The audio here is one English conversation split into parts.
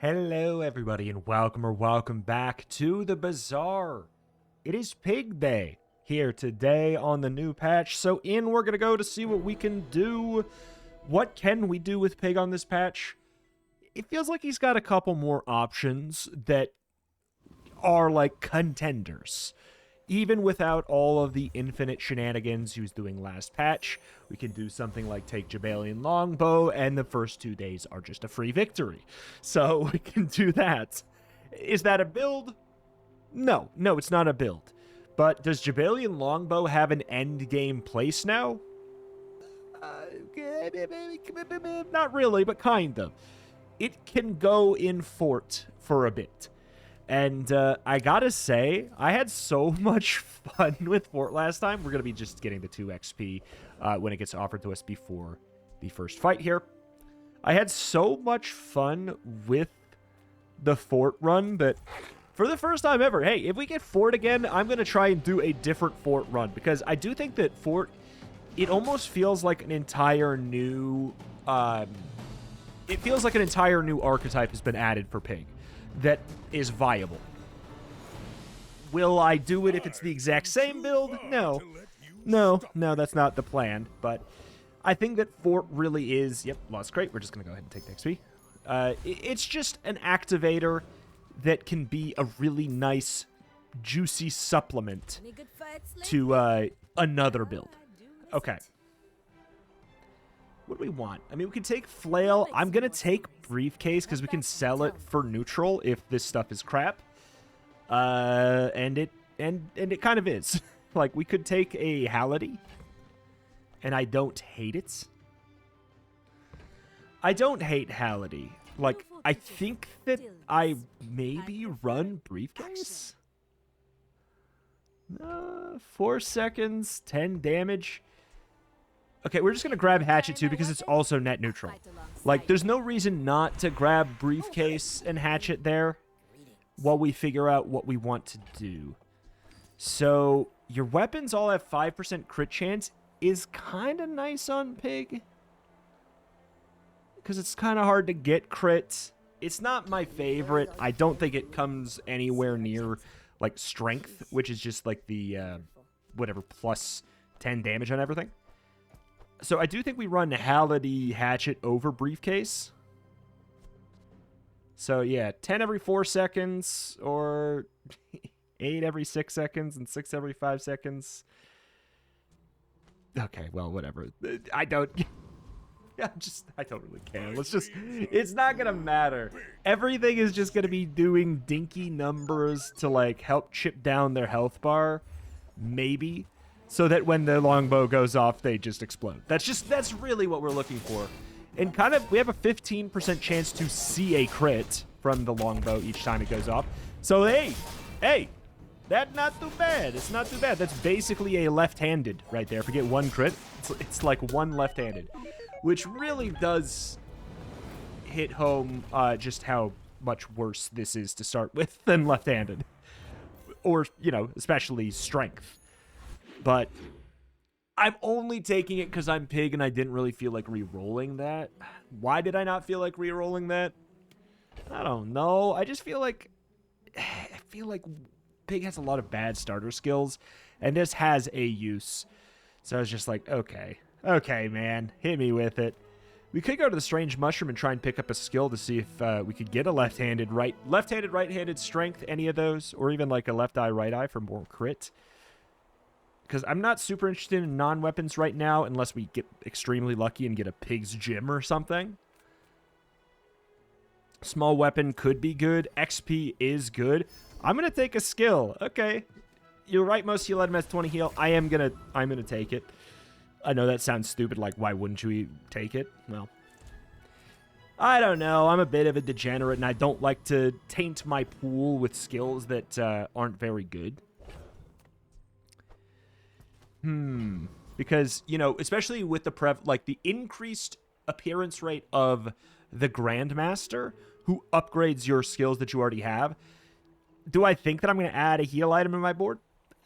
Hello everybody and welcome back to the Bazaar. It is Pig Day here today on the new patch. So we're going to go to see what we can do. What can we do with Pig on this patch? It feels like he's got a couple more options that are like contenders. Even without all of the infinite shenanigans he was doing last patch, we can do something like take Jabalian Longbow, and the first 2 days are just a free victory. So we can do that. Is that a build? No, it's not a build. But does Jabalian Longbow have an end game place now? Not really, but kind of. It can go in fort for a bit. And I gotta say, I had so much fun with Fort last time. We're going to be just getting the 2 XP when it gets offered to us before the first fight here. I had so much fun with the Fort run that for the first time ever, hey, if we get Fort again, I'm going to try and do a different Fort run. Because I do think that Fort, it almost feels like an entire new... it feels like an entire new archetype has been added for Pig that is viable. Will I do it if it's the exact same build? No, that's not the plan. But I think that Fort really is... Yep, lost crate. We're just going to go ahead and take the XP. It's just an activator that can be a really nice, juicy supplement to another build. Okay. What do we want? I mean, we can take Flail. I'm going to take Briefcase because we can sell it for neutral if this stuff is crap. And it kind of is. Like, we could take a Hality. And I don't hate it. I don't hate Hality. Like, I think that I maybe run Briefcase. 4 seconds, 10 damage. Okay, we're just going to grab Hatchet, too, because it's also net neutral. Like, there's no reason not to grab Briefcase and Hatchet there while we figure out what we want to do. So, your weapons all have 5% crit chance is kind of nice on Pig. Because it's kind of hard to get crits. It's not my favorite. I don't think it comes anywhere near, like, Strength, which is just, like, the, whatever, plus 10 damage on everything. So I do think we run Hality Hatchet over Briefcase. So yeah, 10 every 4 seconds, or 8 every 6 seconds, and 6 every 5 seconds. Okay, well, whatever. I don't really care. Let's just, it's not gonna matter. Everything is just gonna be doing dinky numbers to, like, help chip down their health bar. Maybe. So that when the longbow goes off, they just explode. That's really what we're looking for. And kind of, we have a 15% chance to see a crit from the longbow each time it goes off. So, hey, that's not too bad. It's not too bad. That's basically a left-handed right there. If we get 1 crit, it's like 1 left-handed. Which really does hit home just how much worse this is to start with than left-handed. Or, you know, especially strength. But I'm only taking it because I'm Pig and I didn't really feel like re-rolling that. Why did I not feel like re-rolling that? I don't know. I just feel like Pig has a lot of bad starter skills, and this has a use. So I was just like, okay, man, hit me with it. We could go to the Strange Mushroom and try and pick up a skill to see if we could get a left-handed, right-handed strength, any of those, or even like a left eye, right eye for more crit. Because I'm not super interested in non-weapons right now unless we get extremely lucky and get a Pig's Gym or something. Small weapon could be good. XP is good. I'm going to take a skill. Okay. You're right, most heal item has 20 heal. I'm gonna take it. I know that sounds stupid, like, why wouldn't you take it? Well, I don't know. I'm a bit of a degenerate, and I don't like to taint my pool with skills that aren't very good. Because, you know, especially with the the increased appearance rate of the Grandmaster, who upgrades your skills that you already have. Do I think that I'm going to add a heal item in my board?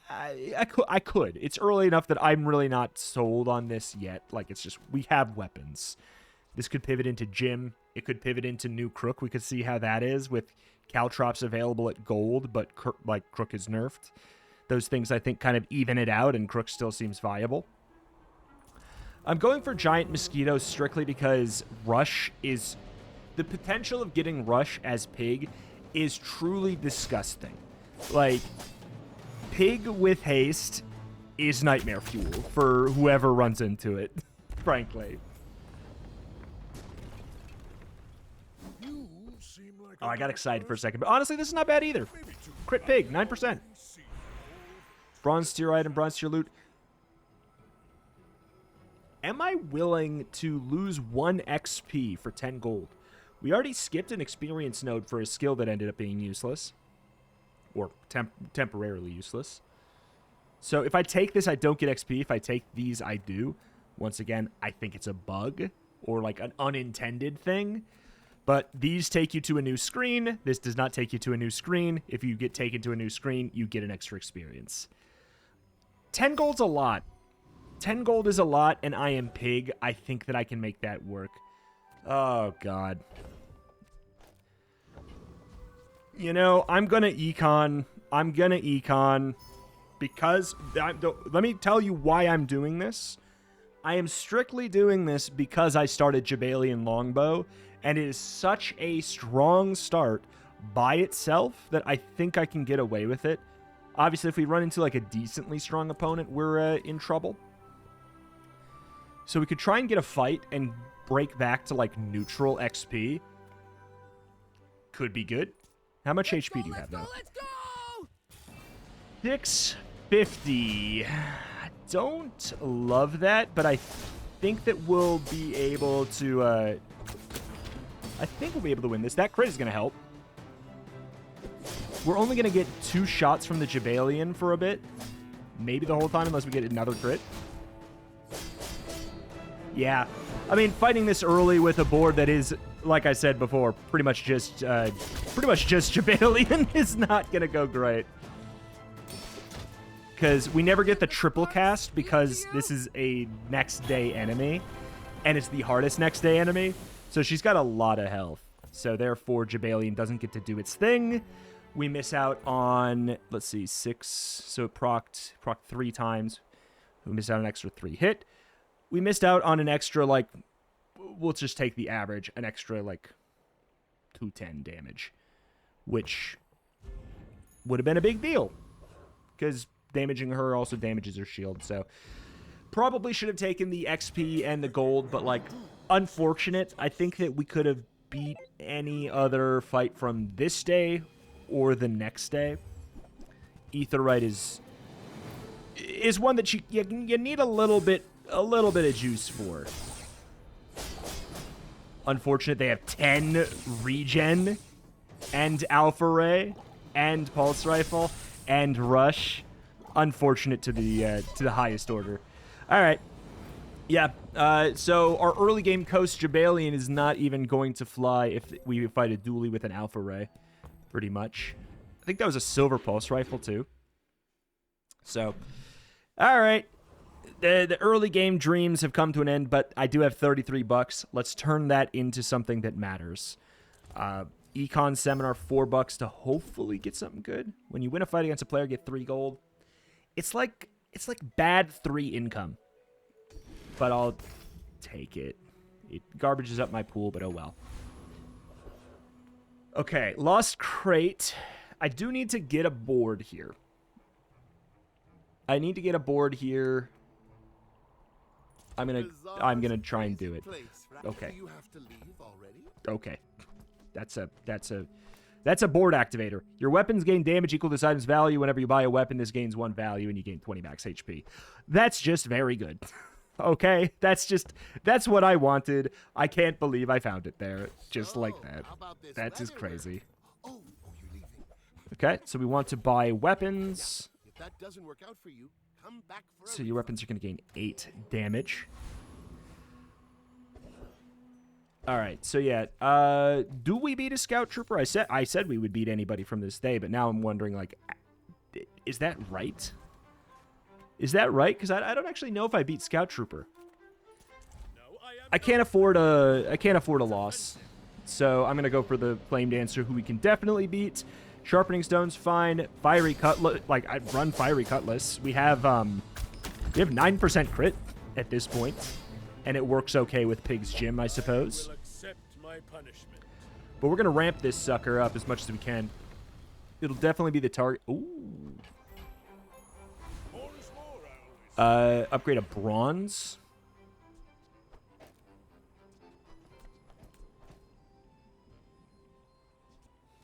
I could. It's early enough that I'm really not sold on this yet. Like, it's just, we have weapons. This could pivot into gym. It could pivot into new Crook. We could see how that is with Caltrops available at gold, but like Crook is nerfed. Those things, I think, kind of even it out, and Crook still seems viable. I'm going for Giant Mosquito strictly because Rush is... The potential of getting Rush as Pig is truly disgusting. Like, Pig with haste is nightmare fuel for whoever runs into it, frankly. Oh, I got excited for a second, but honestly, this is not bad either. Crit Pig, 9%. Bronze tier item, bronze tier loot. Am I willing to lose 1 XP for 10 gold? We already skipped an experience node for a skill that ended up being useless. Or temporarily useless. So if I take this, I don't get XP. If I take these, I do. Once again, I think it's a bug or like an unintended thing. But these take you to a new screen. This does not take you to a new screen. If you get taken to a new screen, you get an extra experience. 10 gold's a lot. 10 gold is a lot, and I am Pig. I think that I can make that work. Oh, God. You know, I'm going to econ. I'm going to econ because... let me tell you why I'm doing this. I am strictly doing this because I started Jabalian Longbow, and it is such a strong start by itself that I think I can get away with it. Obviously, if we run into like a decently strong opponent, we're in trouble. So we could try and get a fight and break back to like neutral XP. Could be good. How much HP do you have now? 650. I don't love that, but I think that we'll be able to... I think we'll be able to win this. That crit is going to help. We're only going to get 2 shots from the Jabalian for a bit. Maybe the whole time, unless we get another crit. Yeah. I mean, fighting this early with a board that is, like I said before, pretty much just Jabalian is not going to go great. Because we never get the triple cast because this is a next day enemy. And it's the hardest next day enemy. So she's got a lot of health. So therefore, Jabalian doesn't get to do its thing. We miss out on, let's see, 6. So it procced 3 times. We missed out on an extra 3 hit. We missed out on an extra, like, we'll just take the average, an extra, like, 210 damage. Which would have been a big deal. Because damaging her also damages her shield. So probably should have taken the XP and the gold, but, like, unfortunate. I think that we could have beat any other fight from this day or the next day. Aetheryte is one that you need a little bit of juice for. Unfortunate, they have 10 regen and Alpha Ray and Pulse Rifle and Rush. Unfortunate to the highest order. All right. Yeah, so our early game Coast Jabalian is not even going to fly if we fight a dually with an Alpha Ray, pretty much. I think that was a Silver Pulse Rifle, too. So, all right. The early game dreams have come to an end, but I do have 33 bucks. Let's turn that into something that matters. Econ Seminar, $4 to hopefully get something good. When you win a fight against a player, get 3 gold. It's like bad 3 income. But I'll take it. It garbages up my pool, but oh well. Okay, Lost Crate. I do need to get a board here. I'm gonna try and do it. Okay. Okay. That's a board activator. Your weapons gain damage equal to this item's value. Whenever you buy a weapon, this gains 1 value, and you gain 20 max HP. That's just very good. Okay, that's what I wanted. I can't believe I found it there, just like that. That's just crazy. Okay, so we want to buy weapons. If that doesn't work out for you, come back for so your weapons are going to gain 8 damage. All right, so yeah, do we beat a Scout Trooper? I said we would beat anybody from this day, but now I'm wondering, like, is that right? Is that right? Because I don't actually know if I beat Scout Trooper. I can't afford a loss. So I'm going to go for the Flame Dancer, who we can definitely beat. Sharpening Stone's fine. Fiery Cutlass. Like, I'd run Fiery Cutlass. We have 9% crit at this point, and it works okay with Pig's Gym, I suppose. But we're going to ramp this sucker up as much as we can. It'll definitely be the target. Ooh. Upgrade a Bronze.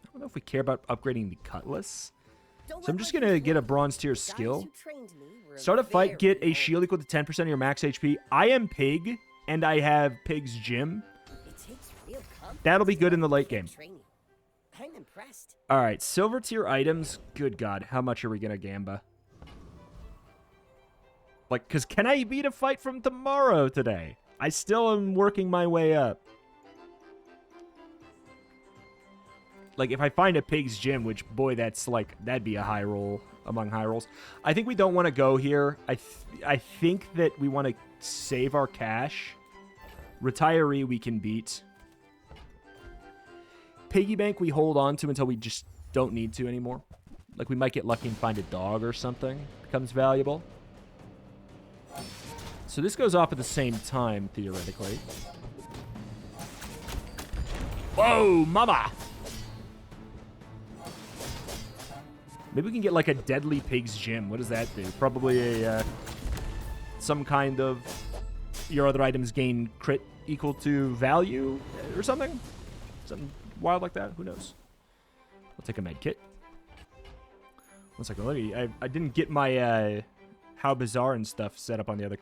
I don't know if we care about upgrading the Cutlass. So I'm just going to get a Bronze tier skill. Start a fight, get a shield equal to 10% of your max HP. I am Pig, and I have Pig's Gym. That'll be good in the late game. I'm impressed. All right, silver tier items. Good God, how much are we going to gamba? Like, because can I beat a fight from tomorrow today? I still am working my way up. Like, if I find a Pig's Gym, which, boy, that's like, that'd be a high roll among high rolls. I think we don't want to go here. I think that we want to save our cash. Retiree we can beat. Piggy bank we hold on to until we just don't need to anymore. Like, we might get lucky and find a dog or something. Becomes valuable. So this goes off at the same time, theoretically. Whoa, mama! Maybe we can get, like, a Deadly Pig's Gym. What does that do? Probably a, some kind of... Your other items gain crit equal to value or something? Something wild like that? Who knows? I'll take a med kit. One second. I didn't get my how Bazaar and stuff set up on the other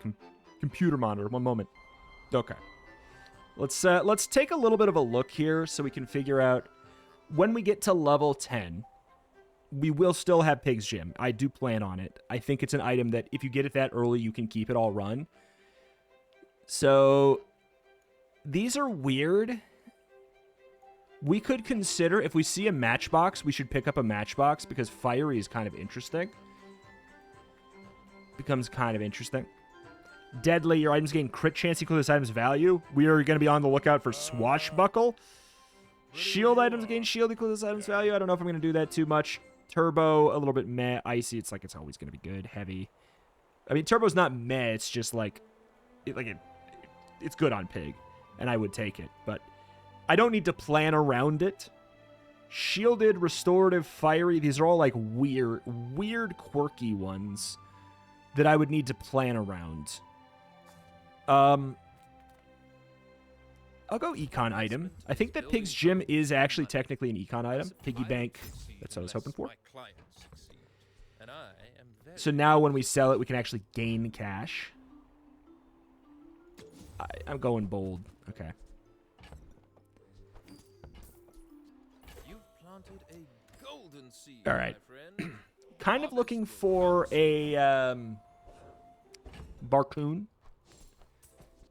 computer monitor. One moment. Okay. Let's take a little bit of a look here so we can figure out when we get to level 10. We will still have Pig's Gym. I do plan on it. I think it's an item that if you get it that early, you can keep it all run. So these are weird. We could consider, if we see a matchbox, we should pick up a matchbox because fiery is kind of interesting. Becomes kind of interesting. Deadly, your items gain crit chance equal to this item's value. We are going to be on the lookout for Swashbuckle. Shield items gain shield equal to this item's value. I don't know if I'm going to do that too much. Turbo, a little bit meh. Icy, it's like it's always going to be good. Heavy. I mean, Turbo's not meh. It's just like, it's good on Pig, and I would take it, but I don't need to plan around it. Shielded, restorative, fiery. These are all like weird, quirky ones that I would need to plan around. I'll go econ item. I think that Pig's Gym is actually technically an econ item. Piggy bank. That's what I was hoping for. So now when we sell it, we can actually gain cash. I'm going bold. Okay. All right. Kind of looking for a Barcoon.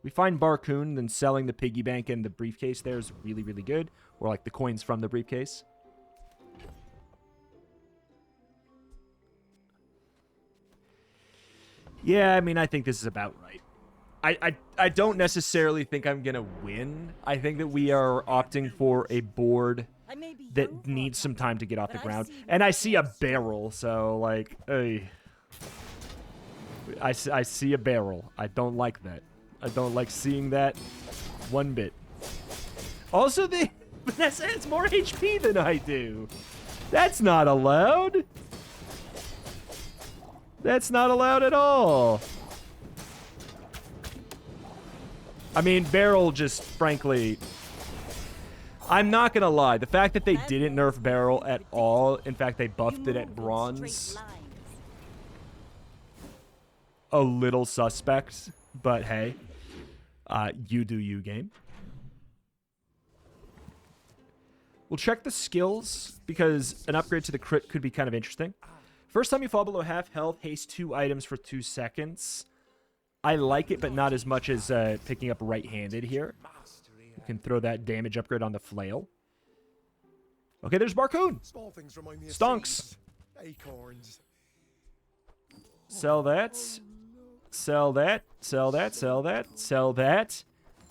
We find Barcoon, then selling the piggy bank and the briefcase there is really, really good. Or like the coins from the briefcase. Yeah, I mean, I think this is about right. I don't necessarily think I'm going to win. I think that we are opting for a board that needs some time to get off the ground. And I see a barrel, so, like, I see a barrel. I don't like that. I don't like seeing that one bit. Also, Vanessa has more HP than I do. That's not allowed. That's not allowed at all. I mean, Barrel just, frankly... I'm not going to lie. The fact that they didn't nerf Barrel at all, in fact, they buffed it at Bronze, a little suspect, but hey, you do you, game. We'll check the skills, because an upgrade to the crit could be kind of interesting. First time you fall below half health, haste 2 items for 2 seconds. I like it, but not as much as picking up right-handed here. You can throw that damage upgrade on the flail. Okay, there's Barcoon. Stonks. Acorns. Sell that. Sell that. Sell that. Sell that. Sell that.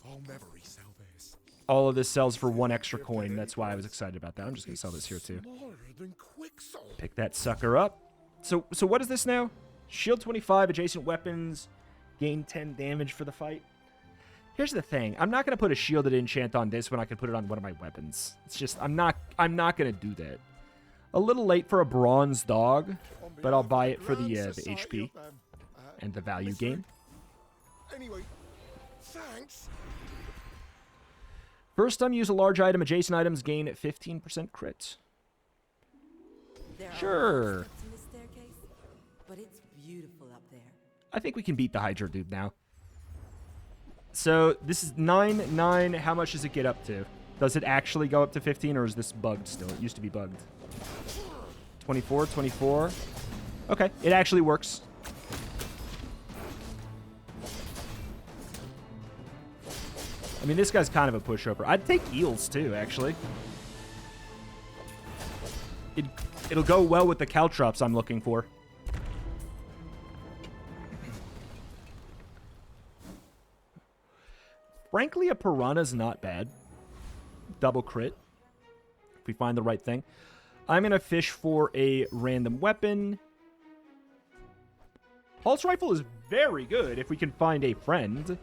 I'll never resell this. All of this sells for 1 extra coin. That's why I was excited about that. I'm just going to sell this here too. Pick that sucker up. So what is this now? Shield 25, adjacent weapons, gain 10 damage for the fight. Here's the thing. I'm not going to put a shielded enchant on this when I could put it on one of my weapons. It's just, I'm not going to do that. A little late for a bronze dog, but I'll buy it for the HP and the value gain. Anyway, thanks. First time use a large item, adjacent items gain 15% crit. Sure. In the staircase, but it's beautiful up there. I think we can beat the Hydra dude now. So this is 9. How much does it get up to? Does it actually go up to 15, or is this bugged still? It used to be bugged. 24. Okay, it actually works. I mean, this guy's kind of a pushover. I'd take eels too, actually. It'll go well with the caltrops I'm looking for. Frankly, a piranha's not bad. Double crit. If we find the right thing. I'm going to fish for a random weapon. Pulse rifle is very good if we can find a friend.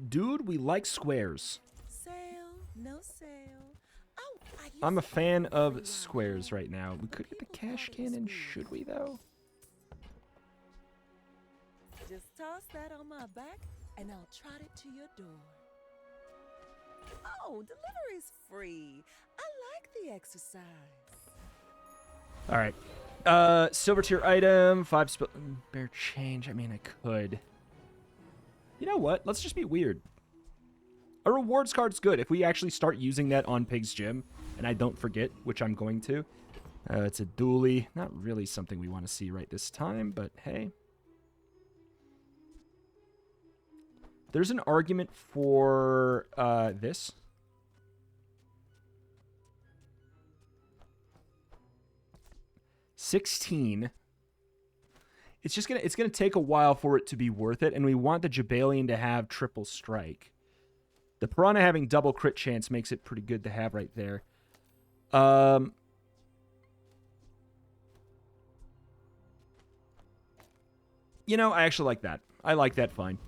Dude, we like squares. Sale, no sale. Oh, I'm a fan of squares right now. We could get the cash cannon, should we, though? Just toss that on my back, and I'll trot it to your door. Oh, delivery's free. I like the exercise. All right. Silver tier item, 5 bear change. I mean, I could. You know what? Let's just be weird. A rewards card's good. If we actually start using that on Pig's Gym, and I don't forget, which I'm going to. It's a dually. Not really something we want to see right this time, but hey. There's an argument for this. $16. It's gonna take a while for it to be worth it, and we want the Jabalion to have triple strike. The Piranha having double crit chance makes it pretty good to have right there. You know, I actually like that. I like that fine.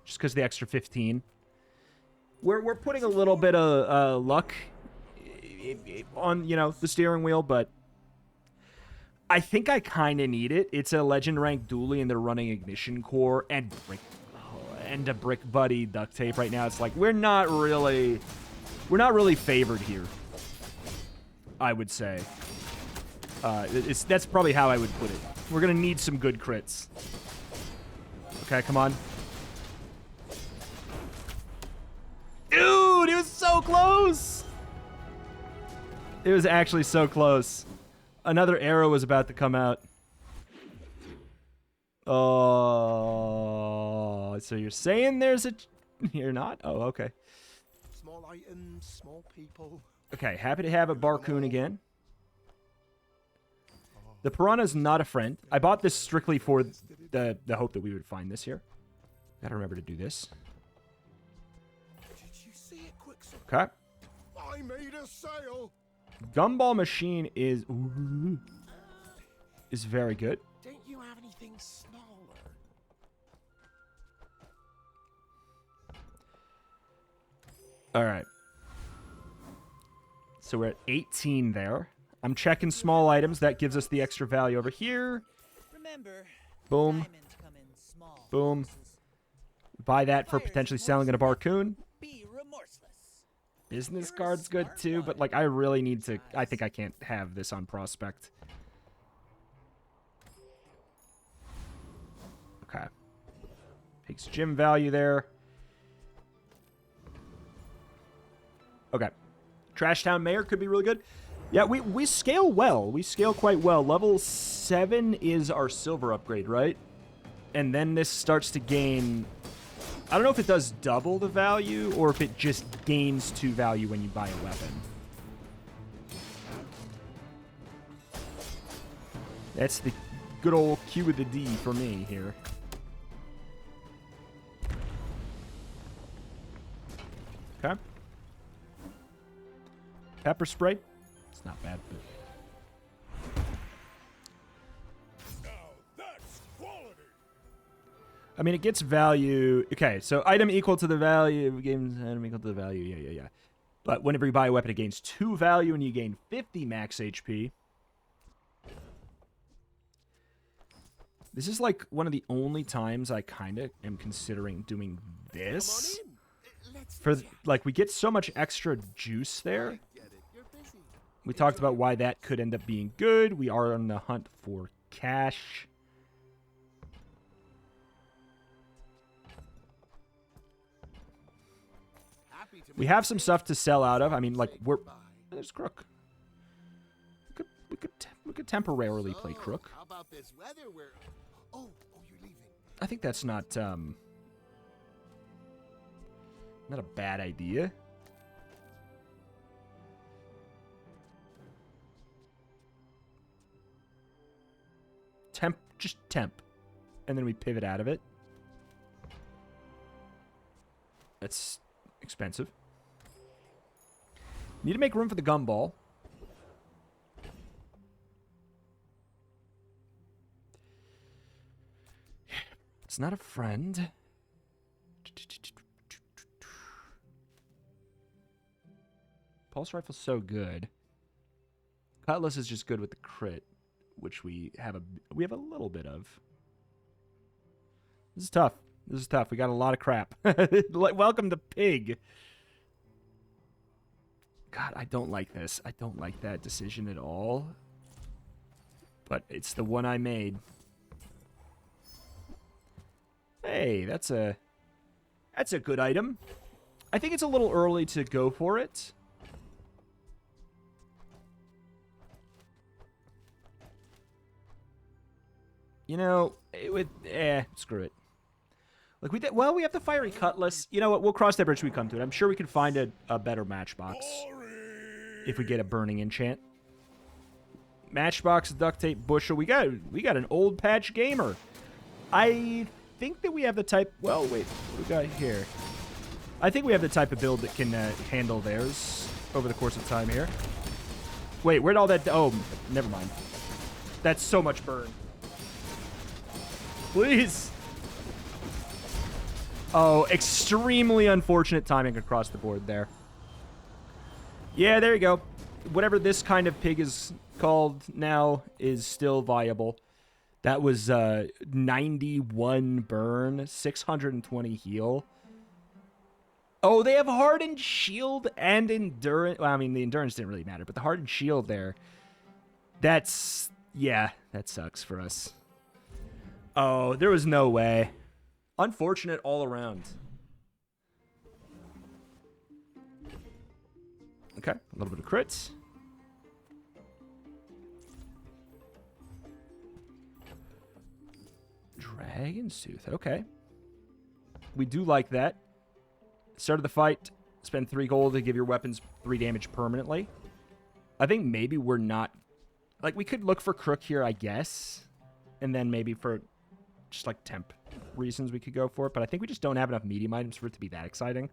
Just because the extra 15. We're putting a little bit of luck on, you know, the steering wheel, but I think I kind of need it. It's a legend rank dually, and they're running ignition core and a brick buddy duct tape right now. It's like we're not really favored here, I would say. That's probably how I would put it. We're gonna need some good crits. Okay, come on. Dude, it was so close. It was actually so close. Another arrow was about to come out. Oh, so you're saying there's a... You're not? Oh, okay. Small items, small people. Okay, happy to have a Barcoon again. The Piranha's not a friend. I bought this strictly for the hope that we would find this here. Gotta remember to do this. Did you see it, Quicksilver? Okay. I made a sale. Gumball Machine is very good. Don't you have anything smaller? All right. So we're at 18 there. I'm checking small items. That gives us the extra value over here. Remember, Boom. diamonds come in small Boom. boxes. Buy that for potentially selling at a Barcoon. Be remorseless. Business card's good too, but like I really need to... I think I can't have this on Prospect. Okay. Takes gym value there. Okay. Trash Town Mayor could be really good. Yeah, we scale well. We scale quite well. Level 7 is our silver upgrade, right? And then this starts to gain... I don't know if it does double the value or if it just gains 2 value when you buy a weapon. That's the good old Q with the D for me here. Okay. Pepper spray. It's not bad, but... Now that's quality. I mean, it gets value. Okay, so item equal to the value. Games item equal to the value. Yeah. But whenever you buy a weapon, it gains 2 value and you gain 50 max HP. This is like one of the only times I kind of am considering doing this. For like, we get so much extra juice there. We talked about why that could end up being good. We are on the hunt for cash. We have some stuff to sell out of. I mean, like, there's Crook. We could temporarily play Crook. How about this weather where... Oh, you're leaving. I think that's not a bad idea. Just temp. And then we pivot out of it. That's expensive. Need to make room for the gumball. It's not a friend. Pulse rifle's so good. Cutlass is just good with the crit, which we have a little bit of. This is tough. We got a lot of crap. Welcome to Pig. God, I don't like this. I don't like that decision at all. But it's the one I made. Hey, that's a good item. I think it's a little early to go for it. You know, screw it. Like we have the fiery cutlass. You know what? We'll cross that bridge when we come to it. I'm sure we can find a better matchbox if we get a burning enchant. Matchbox, duct tape, bushel. We got an old patch gamer. I think that we have the type. Well, wait, what do we got here? I think we have the type of build that can handle theirs over the course of time here. Wait, where'd all that? Oh, never mind. That's so much burn. Please. Oh, extremely unfortunate timing across the board there. Yeah, there you go. Whatever this kind of pig is called now is still viable. That was 91 burn, 620 heal. Oh, they have hardened shield and endurance. Well, I mean, the endurance didn't really matter, but the hardened shield there. That's... Yeah, that sucks for us. Oh, there was no way. Unfortunate all around. Okay, a little bit of crits. Dragon's Tooth, okay. We do like that. Start of the fight, spend 3 gold to give your weapons 3 damage permanently. I think maybe we're not... Like, we could look for Crook here, I guess. And then maybe for just, like, temp reasons we could go for it. But I think we just don't have enough medium items for it to be that exciting.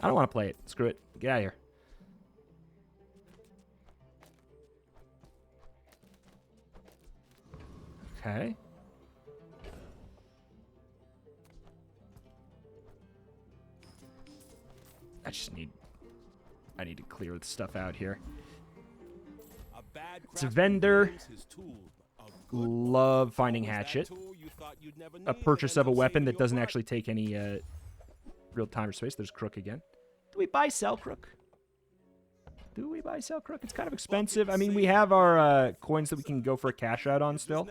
I don't want to play it. Screw it. Get out of here. Okay. I need to clear the stuff out here. It's a vendor. Love finding hatchet. A purchase of a weapon that doesn't actually take any real time or space. There's Crook again. Do we buy sell Crook? Do we buy sell Crook? It's kind of expensive. I mean, we have our coins that we can go for a cash out on still.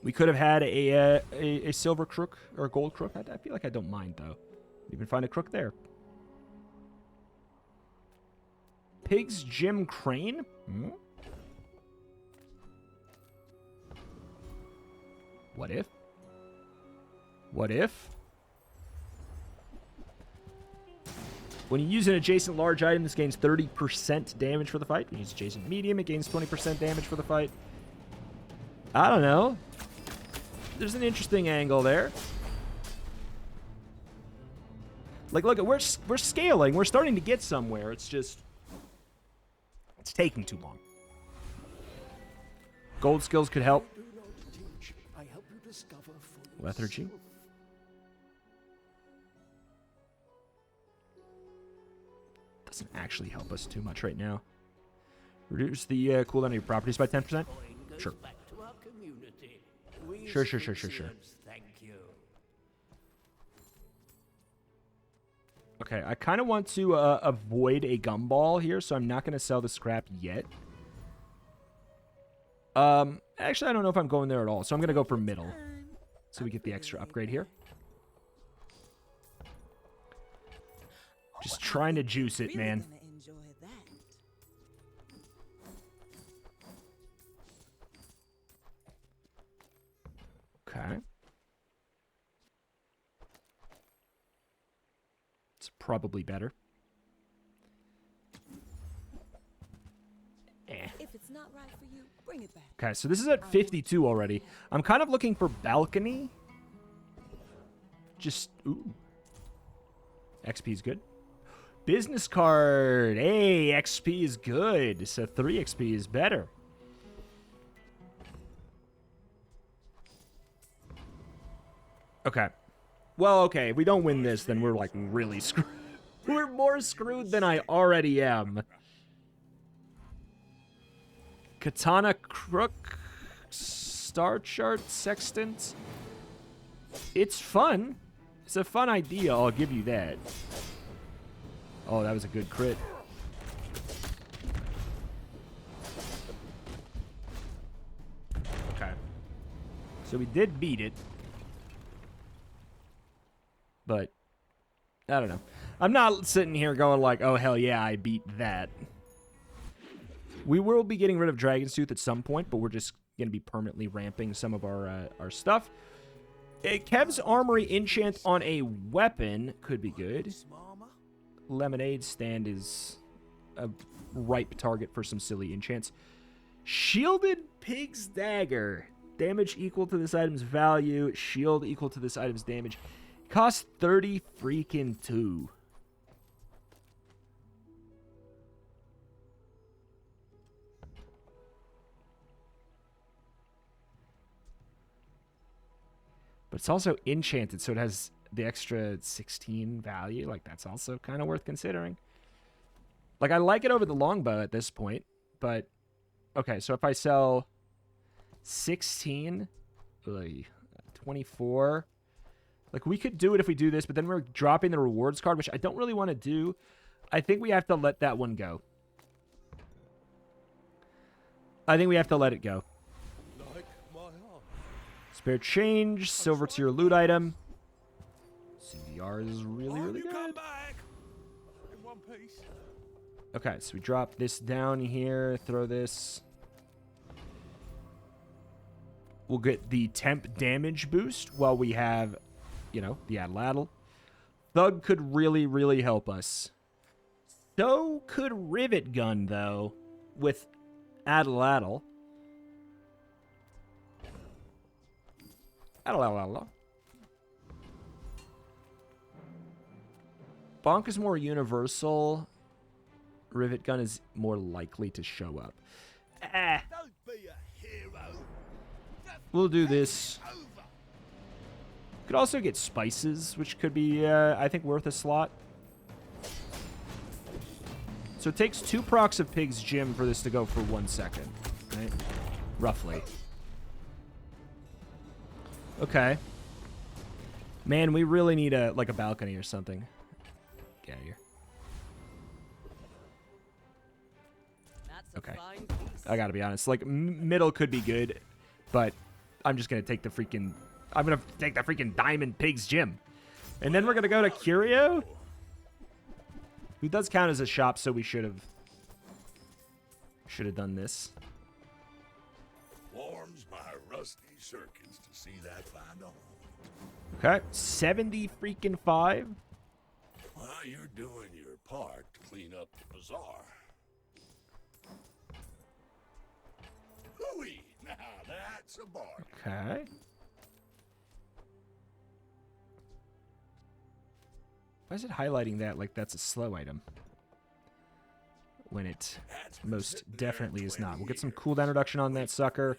We could have had a silver Crook or a gold Crook. I feel like I don't mind, though. You can find a Crook there. Pig's Jim Crane? Hmm? What if? What if? When you use an adjacent large item, this gains 30% damage for the fight. When you use adjacent medium, it gains 20% damage for the fight. I don't know. There's an interesting angle there. Like, look, we're scaling. We're starting to get somewhere. It's just... It's taking too long. Gold skills could help. Do not teach. I help you discover for Lethargy. yourself. Doesn't actually help us too much right now. Reduce the cooldown of your properties by 10%? Sure. Back to our community. We Sure. Thank you. Okay, I kind of want to avoid a gumball here, so I'm not going to sell the scrap yet. Actually, I don't know if I'm going there at all, so I'm going to go for middle. So we get the extra upgrade here. Just trying to juice it, man. Okay. It's probably better. If it's not right for you, bring it back. Okay, so this is at 52 already. I'm kind of looking for balcony. Just, ooh. XP is good. Business card. Hey, XP is good. So 3 XP is better. Okay. Well, okay. If we don't win this, then we're like really screwed. We're more screwed than I already am. Katana Crook. Star Chart Sextant. It's fun. It's a fun idea. I'll give you that. Oh, that was a good crit. Okay. So we did beat it. But, I don't know. I'm not sitting here going like, oh, hell yeah, I beat that. We will be getting rid of Dragon's Tooth at some point, but we're just going to be permanently ramping some of our stuff. Kev's Armory enchant on a weapon could be good. Lemonade stand is a ripe target for some silly enchants. Shielded Pig's Dagger. Damage equal to this item's value. Shield equal to this item's damage. Cost 30 freaking 2. But it's also enchanted, so it has the extra 16 value. Like, that's also kind of worth considering. Like, I like it over the longbow at this point, but... Okay, so if I sell 16, 24... Like, we could do it if we do this, but then we're dropping the rewards card, which I don't really want to do. I think we have to let that one go. I think we have to let it go. Like my heart. Spare change, silver tier loot item. CVR is really, really You come good. back in one piece. Okay, so we drop this down here, throw this. We'll get the temp damage boost while we have... You know, the Adaladdle. Thug could really, really help us. So could Rivet Gun, though, with Adaladdle. Adaladdle. Bonk is more universal. Rivet Gun is more likely to show up. Don't be a hero. We'll do this. Could also get spices, which could be, I think, worth a slot. So it takes 2 procs of Pig's Gym for this to go for 1 second, right? Roughly. Okay. Man, we really need a balcony or something. Get out of here. Okay. I gotta be honest. Like, middle could be good, but I'm just gonna take the freaking... I'm going to take the freaking Diamond Pig's Gym. And then we're going to go to Curio. Who does count as a shop, so we should have done this. Warms my rusty circuits to see that find on. Okay. 70 freaking 5. Well, you're doing your part to clean up the bazaar. Hooey! Now that's a bargain. Okay. Why is it highlighting that like that's a slow item? When it most definitely is not. We'll get some cooldown reduction on that sucker.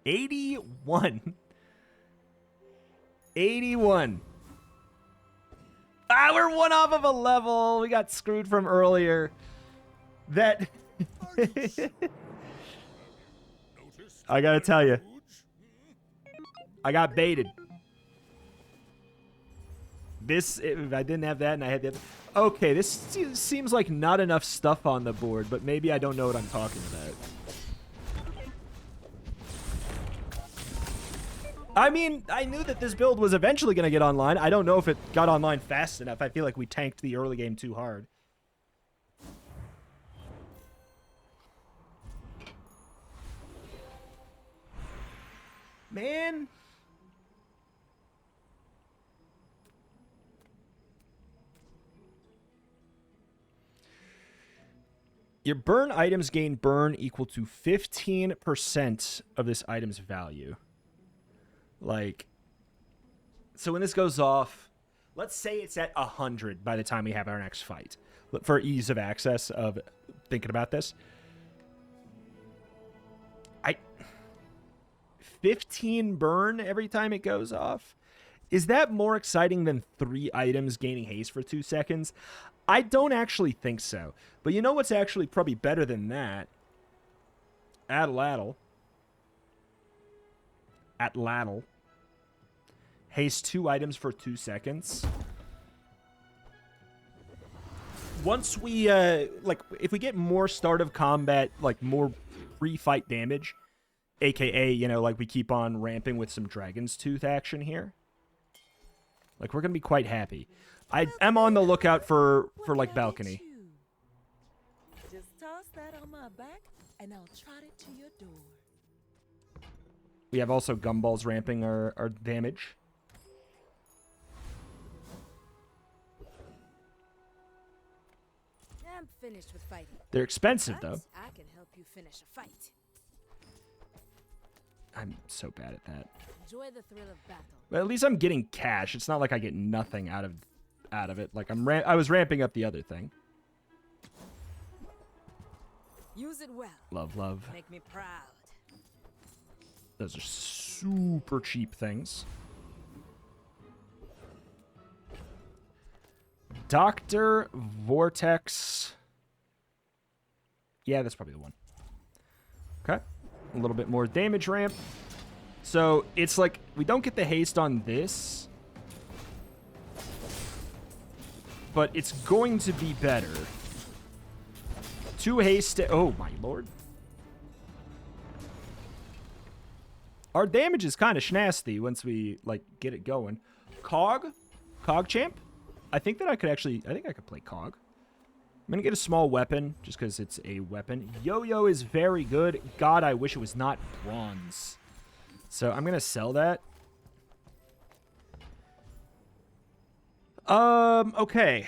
81. 81. Ah, we're one off of a level. We got screwed from earlier. That... I gotta tell you. I got baited. This, if I didn't have that and I had the other... Okay, this seems like not enough stuff on the board, but maybe I don't know what I'm talking about. I mean, I knew that this build was eventually going to get online. I don't know if it got online fast enough. I feel like we tanked the early game too hard. Man. Your burn items gain burn equal to 15% of this item's value. Like, so when this goes off, let's say it's at 100 by the time we have our next fight. For ease of access of thinking about this. 15 burn every time it goes off? Is that more exciting than 3 items gaining haste for 2 seconds? I don't actually think so. But you know what's actually probably better than that? Atlatl. Haste 2 items for 2 seconds. Once we, like, if we get more start of combat, like, more pre-fight damage, aka, you know, like, we keep on ramping with some Dragon's Tooth action here, like, we're gonna be quite happy. I am on the lookout for like, balcony. Just toss that on my back, and I'll trot it to your door. We have also gumballs ramping our damage. I'm finished with fighting. They're expensive, though. I can help you finish a fight. I'm so bad at that. Enjoy the thrill of battle. But at least I'm getting cash. It's not like I get nothing out of it. Like I was ramping up the other thing. Use it well. Love. Make me proud. Those are super cheap things. Dr. Vortex. Yeah, that's probably the one. Okay. A little bit more damage ramp. So it's like we don't get the haste on this, but it's going to be better. 2 haste. Oh my lord. Our damage is kind of schnasty once we like get it going. Cog champ. I think that I could play Cog. I'm gonna get a small weapon just because it's a weapon. Yo-Yo is very good. God, I wish it was not bronze. So I'm gonna sell that. Okay.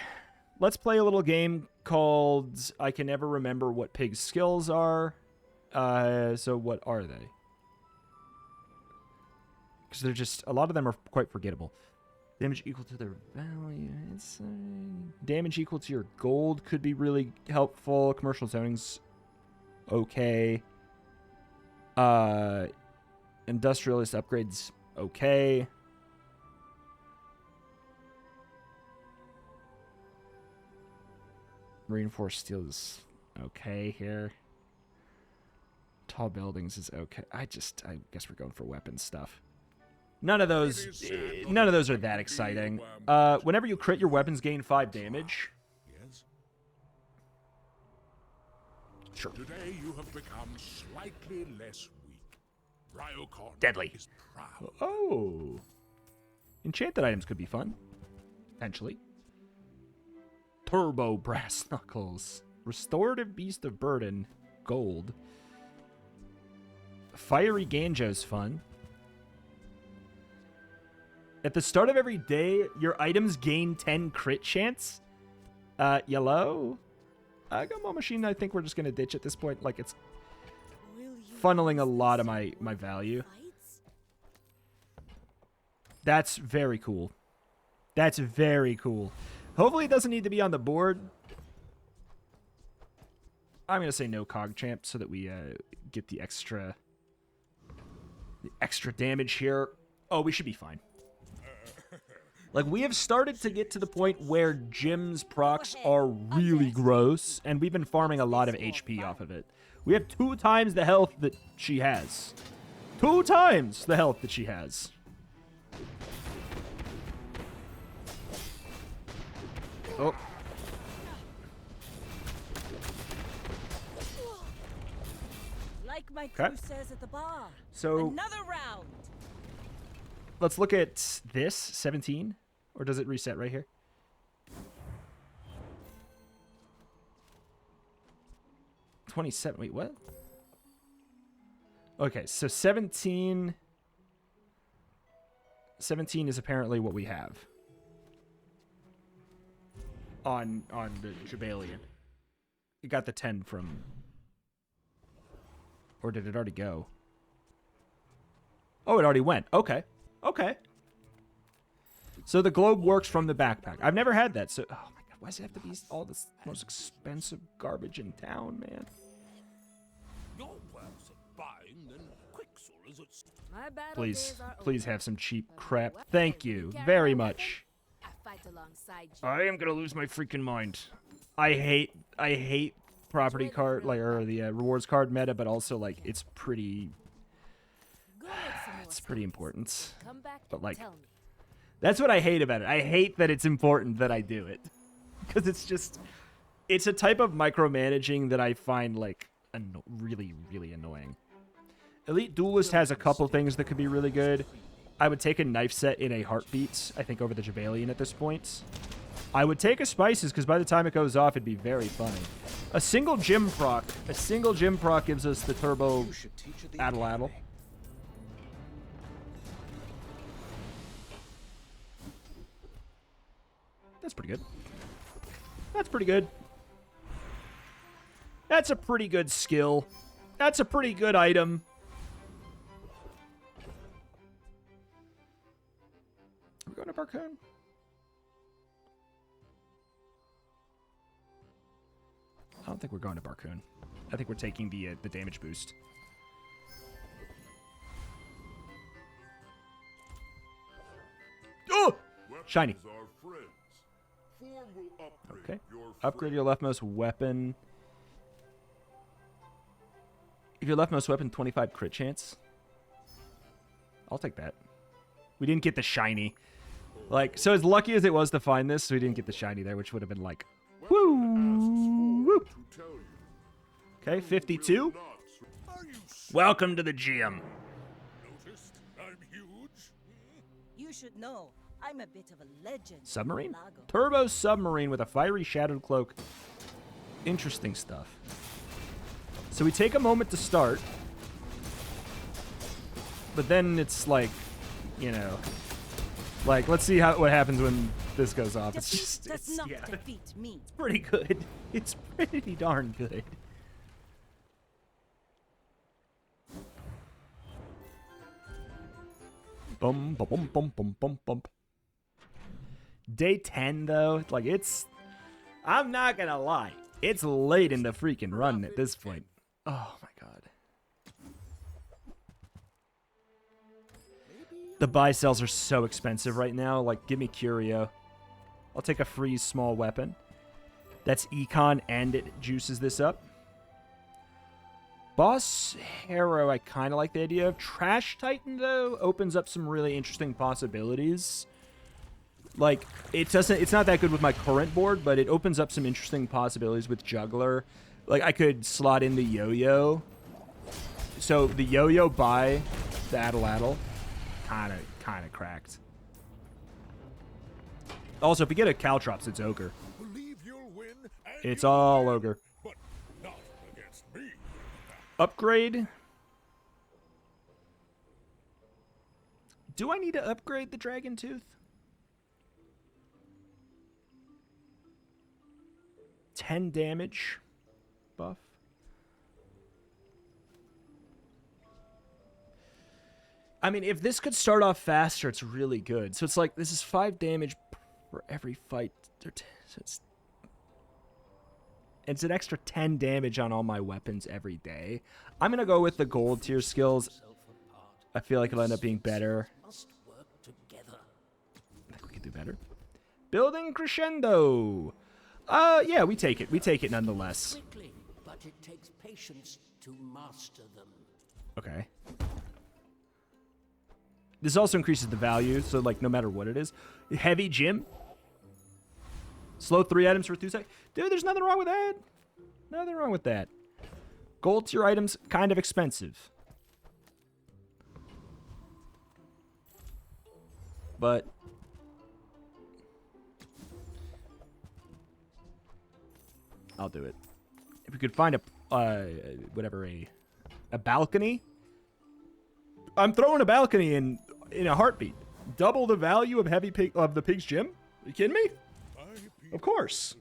Let's play a little game called I Can Never Remember What Pig's Skills Are. So what are they? Because they're just, a lot of them are quite forgettable. Damage equal to their value. Damage equal to your gold could be really helpful. Commercial zoning's okay. Industrialist upgrades, okay. Reinforced steel is okay here. Tall buildings is okay. I guess we're going for weapon stuff. None of those are that exciting. Whenever you crit, your weapons gain 5 damage. Yes? Sure. Today you have become slightly less weak. Ryocorn Deadly. is proud. Oh. Enchanted items could be fun. Potentially. Turbo Brass Knuckles. Restorative Beast of Burden. Gold. Fiery Ganjo's fun. At the start of every day, your items gain 10 crit chance. Yellow. Gumball Machine, I think we're just going to ditch at this point. Like, it's funneling a lot of my value. Fights? That's very cool. That's very cool. Hopefully it doesn't need to be on the board. I'm going to say no cog champ so that we get the extra damage here. Oh, we should be fine. Like, we have started to get to the point where Jim's procs are really gross, and we've been farming a lot of HP off of it. We have 2 times the health that she has. 2 times the health that she has. Oh. Like my crew says at the bar. So Another round. let's look at this, 17. Or does it reset right here? Wait, what? Okay, so 17 is apparently what we have on the Jabalion. You got the 10 from, or did it already go? Oh, it already went. Okay. Okay. So the globe works from the backpack. I've never had that. So, oh my god, why does it have to be all this most expensive garbage in town, man? You're worse at buying than Quicksilver is at... My battle Please, days are please over. have some cheap But crap. weapon, Thank you you carry very my much. weapon, I fight alongside you. I am gonna lose my freaking mind. I hate property card, like, or the rewards card meta, but also like it's pretty Go make some more it's pretty stories. important. Come back But and like, tell me. that's what I hate about it. I hate that it's important that I do it. Because it's a type of micromanaging that I find, like, really, really annoying. Elite Duelist has a couple things that could be really good. I would take a knife set in a heartbeat, I think, over the Jabalion at this point. I would take a Spices, because by the time it goes off, it'd be very funny. A single gym proc gives us the turbo Addle. That's pretty good. That's pretty good. That's a pretty good skill. That's a pretty good item. Are we going to Barcone? I don't think we're going to Barcone. I think we're taking the damage boost. Oh! Shiny. Okay. Upgrade your leftmost weapon. If your leftmost weapon, 25 crit chance. I'll take that. We didn't get the shiny. Like, so as lucky as it was to find this, we didn't get the shiny there, which would have been like, woo! Woo! Okay, 52. Welcome to the gym. Noticed I'm huge? You should know, I'm a bit of a legend. Submarine? Lago. Turbo submarine with a fiery shadowed cloak. Interesting stuff. So we take a moment to start. But then it's like, you know, like, let's see what happens when this goes off. It's Defeat just, does not yeah, defeat me. pretty good. It's pretty darn good. Bum, bum, bum, bum, bum, bum, bum. Day 10, though, like, it's... I'm not gonna lie. It's late in the freaking run at this point. Oh, my God. The buy sells are so expensive right now. Like, give me Curio. I'll take a freeze small weapon. That's Econ, and it juices this up. Boss Harrow, I kind of like the idea of. Trash Titan, though, opens up some really interesting possibilities. Like, it's not that good with my current board, but it opens up some interesting possibilities with Juggler. Like, I could slot in the Yo-Yo. So, the Yo-Yo by the Addle. Kind of cracked. Also, if we get a Caltrops, it's Ogre. Believe you'll win, and It's you'll all win, Ogre. but not against me. Upgrade. Do I need to upgrade the Dragon Tooth? 10 damage buff. I mean, if this could start off faster, it's really good. So it's like, this is 5 damage for every fight. So it's an extra 10 damage on all my weapons every day. I'm going to go with the gold tier skills. I feel like it'll end up being better. Must work together. I think we can do better. Building crescendo. Yeah, we take it. We take it nonetheless. Quickly, but it takes patience to master them. Okay. This also increases the value, so like no matter what it is. Heavy gym. Slow 3 items for 2 seconds. Dude, there's nothing wrong with that. Nothing wrong with that. Gold tier items, kind of expensive. But I'll do it. If we could find a balcony. I'm throwing a balcony in a heartbeat. Double the value of the pig's gym? Are you kidding me? Of course.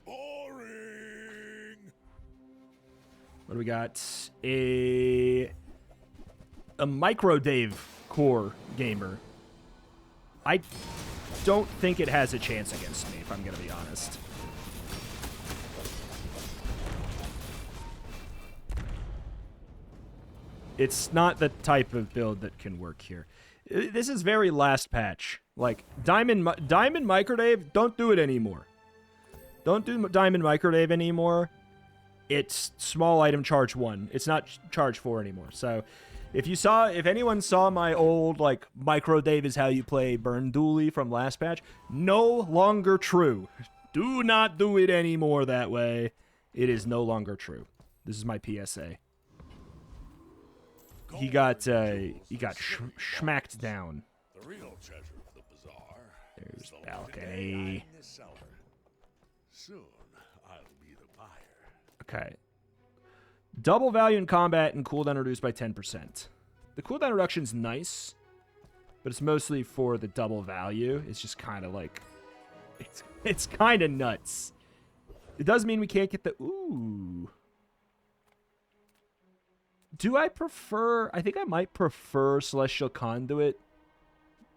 Boring. What do we got? A micro Dave core gamer. I don't think it has a chance against me, if I'm gonna be honest. It's not the type of build that can work here. This is very last patch. Like, Diamond Microdave, don't do it anymore. Don't do Diamond Microdave anymore. It's small item charge 1. It's not charge 4 anymore. So, if anyone saw my old, like, Microdave is how you play Burn Dooley from last patch, no longer true. Do not do it anymore that way. It is no longer true. This is my PSA. He got schmacked down. The real treasure of the bazaar. There's is the balcony. liquidity in the cellar. Soon I'll be the buyer. Okay. Double value in combat and cooldown reduced by 10%. The cooldown reduction's nice, but it's mostly for the double value. It's just kind of like, it's kind of nuts. It does mean we can't get the ooh. Do I prefer... I think I might prefer Celestial Conduit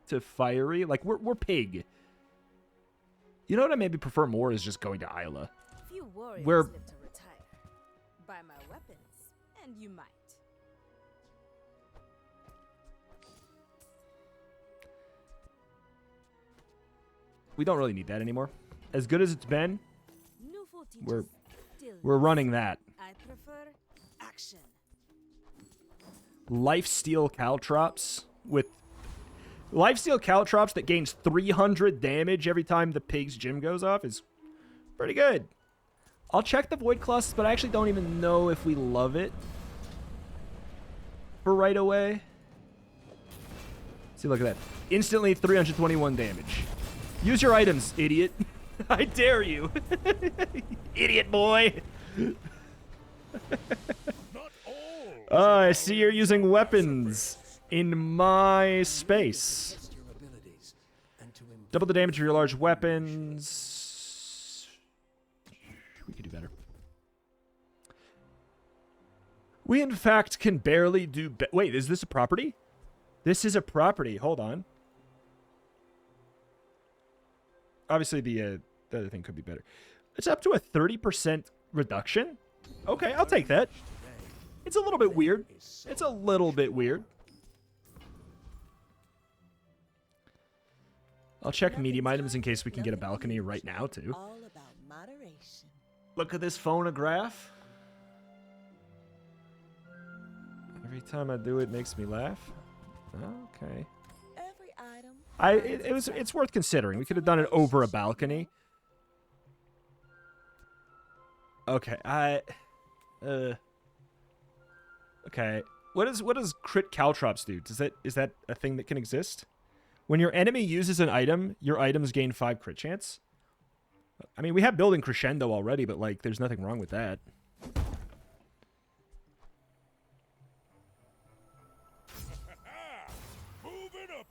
to Fiery. Like, we're pig. You know what I maybe prefer more is just going to Isla. Few warriors Where- live to retire. Buy my weapons, and you might. We don't really need that anymore. As good as it's been, New footage we're still we're running that. I prefer action. Lifesteal Caltrops with... Lifesteal Caltrops that gains 300 damage every time the pig's gym goes off is pretty good. I'll check the Void Clusts, but I actually don't even know if we love it for right away. See, look at that. Instantly 321 damage. Use your items, idiot. I dare you. Idiot boy. I see you're using weapons in my space. Double the damage of your large weapons. We could do better. We, in fact, can barely do... Wait, is this a property? This is a property. Hold on. Obviously, the other thing could be better. It's up to a 30% reduction. Okay, I'll take that. It's a little bit weird. It's a little bit weird. I'll check medium items in case we can get a balcony right now, too. All about moderation. Look at this phonograph. Every time I do it, makes me laugh. Okay. Every item. It's worth considering. We could have done it over a balcony. Okay, okay. What does crit caltrops do? Is that a thing that can exist? When your enemy uses an item, your items gain 5 crit chance? I mean, we have building crescendo already, but like there's nothing wrong with that.